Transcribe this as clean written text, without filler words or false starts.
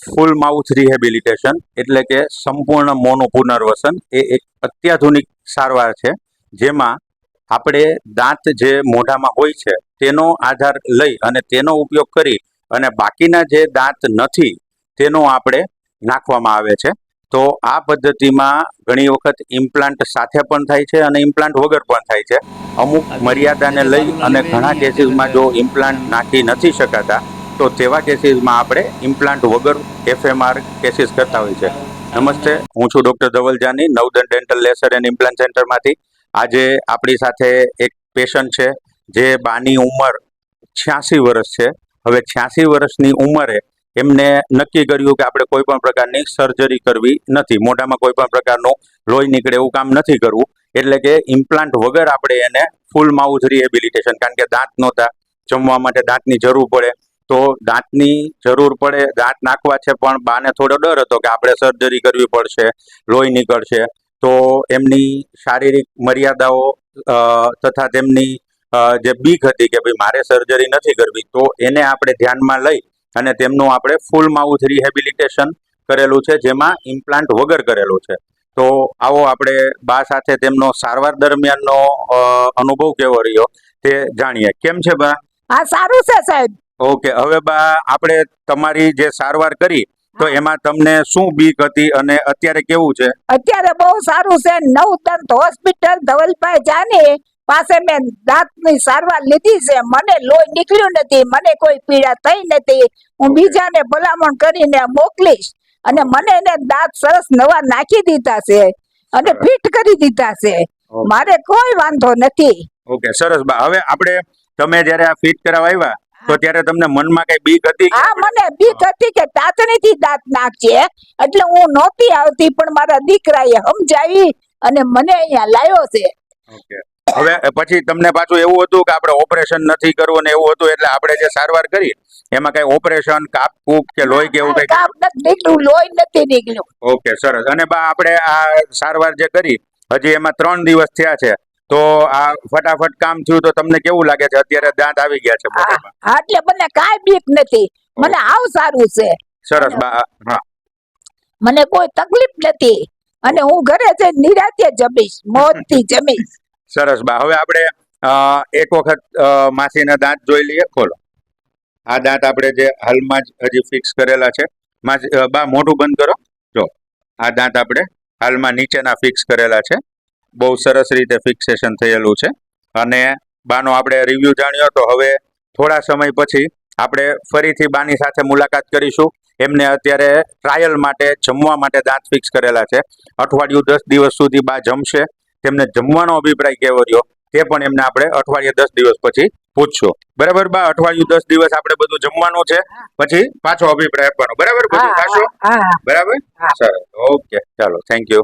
ફૂલ mouth rehabilitation એટલે કે સંપૂર્ણ મોંનું પુનર્વસન એ એક અત્યાધુનિક સારવાર છે, જેમાં આપણે દાંત જે મોઢામાં હોય છે તેનો આધાર લઈ અને તેનો ઉપયોગ કરી અને બાકીના જે દાંત નથી તેનો આપણે નાખવામાં આવે છે. તો આ પદ્ધતિમાં ઘણી વખત ઇમ્પ્લાન્ટ સાથે પણ થાય છે અને ઇમ્પ્લાન્ટ વગર પણ થાય છે. અમુક મર્યાદાને લઈ અને ઘણા કેસીસમાં જો ઇમ્પ્લાન્ટ નાખી નથી શકાતા તો તેવા કેસીસમાં આપણે ઇમ્પ્લાન્ટ વગર FMR કેસીસ કરતા હોય છે. નમસ્તે, હું છું doctor Dhaval Jani, Navdan dental laser and implant સેન્ટરમાંથી. આજે આપણી સાથે એક પેશન્ટ છે જે બાની ઉંમર 86 વર્ષ છે. હવે 86 વર્ષની ઉંમરે એમને નક્કી કર્યું કે આપણે કોઈ પણ પ્રકારની સર્જરી કરવી નથી, મોઢામાં કોઈ પણ પ્રકારનું લોહી નીકળે એવું કામ નથી કરવું, એટલે કે ઇમ્પ્લાન્ટ વગર આપણે એને ફૂલ માઉથ રિહેબિલિટેશન, કારણ કે દાંત નહોતા, જમવા માટે દાંતની જરૂર પડે, તો દાંતની જરૂર પડે, દાંત નાખવા છે, પણ બાને થોડો ડર હતો કે આપણે સર્જરી કરવી પડશે, લોહી નીકળશે, તો એમની શારીરિક મર્યાદાઓ તથા તેમની જે બીક હતી કે ભાઈ મારે સર્જરી નથી કરવી, તો એને આપણે ધ્યાનમાં લઈ અને તેમનું આપણે ફૂલ માઉથ રિહેબિલિટેશન કરેલું છે, જેમાં ઇમ્પ્લાન્ટ વગર કરેલું છે. તો આવો આપણે બા સાથે તેમનો સારવાર દરમિયાનનો અનુભવ કેવો રહ્યો તે જાણીએ. કેમ છે બા? હા, સારું છે સાહેબ. ઓકે, હવે બા આપણે તમારી જે સારવાર કરી તો એમાં તમને શું બીક હતી અને અત્યારે કેવું છે? અત્યારે બહુ સારું છે. નવદંત હોસ્પિટલ ધવલભાઈ જાની પાસે મેં દાંતની સારવાર લીધી છે. મને લોહી નીકળ્યું નથી, મને કોઈ પીડા થઈ નથી. હું બીજાને ભલામણ કરીને મોકલીશ અને મને એને દાંત સરસ નવા નાખી દીધા છે અને ફિટ કરી દીધા છે. મારે કોઈ વાંધો નથી. ઓકે, સરસ બા. હવે આપણે તમે જ્યારે આ ફિટ કરાવવા આવ્યા તો ત્યારે તમને મનમાં કઈ બીક હતી? હા, મને બીક હતી કે તાતણીથી દાંત નાખશે, એટલે હું નહોતી આવતી, પણ મારા દીકરાએ સમજાવી અને મને અહીંયા લાવ્યો છે. ઓકે, હવે પછી તમને પાછું એવું હતું કે આપણે ઓપરેશન નથી કરવું ને એવું હતું, એટલે આપણે જે સારવાર કરી એમાં કઈ ઓપરેશન, કાપ કૂપ કે લોહી કે એવું કઈ? કાપ નથી નીકળ્યું, લોહી નથી નીકળ્યું. ઓકે, સરસ. અને બા આપણે આ સારવાર જે કરી હજી એમાં 3 દિવસ થયા છે, તો આ ફટાફટ કામ થયું, તો તમને કેવું લાગે છે? અત્યારે દાંત આવી ગયા છે મોઢામાં? હા, એટલે મને કાંઈ બીક નથી, મને આવ સારું છે. સરસ બા. હા, મને કોઈ તકલીફ નથી અને હું ઘરે જઈને નિરાંતે જમીશ, મોજથી જમીશ. સરસ બા. હવે આપણે એક વખત માસીના દાંત જોઈ લઈએ. ખોલો. આ દાંત આપણે જે હાલમાં જ હજી ફિક્સ કરેલા છે. બા મોઢું બંધ કરો. જો આ દાંત આપણે હાલમાં નીચેના ફિક્સ કરેલા છે. બહુ સરસ રીતે ફિક્સેશન થયેલું છે અને બાનો આપણે રિવ્યુ જાણ્યો. તો હવે થોડા સમય પછી આપણે ફરીથી બાની સાથે મુલાકાત કરીશું. એમને અત્યારે ટ્રાયલ માટે જમવા માટે દાંત ફિક્સ કરેલા છે. અઠવાડિયું 10 દિવસ સુધી બા જમશે. તેમને જમવાનો અભિપ્રાય કેવો રહ્યો તે પણ એમને આપણે અઠવાડિયે 10 દિવસ પછી પૂછશું. બરાબર બા? અઠવાડિયું 10 દિવસ આપણે બધું જમવાનું છે, પછી પાછો અભિપ્રાય આપવાનો. બરાબર? બધું ખાશો? બરાબર? સરસ. ઓકે, ચાલો, થેન્ક યુ.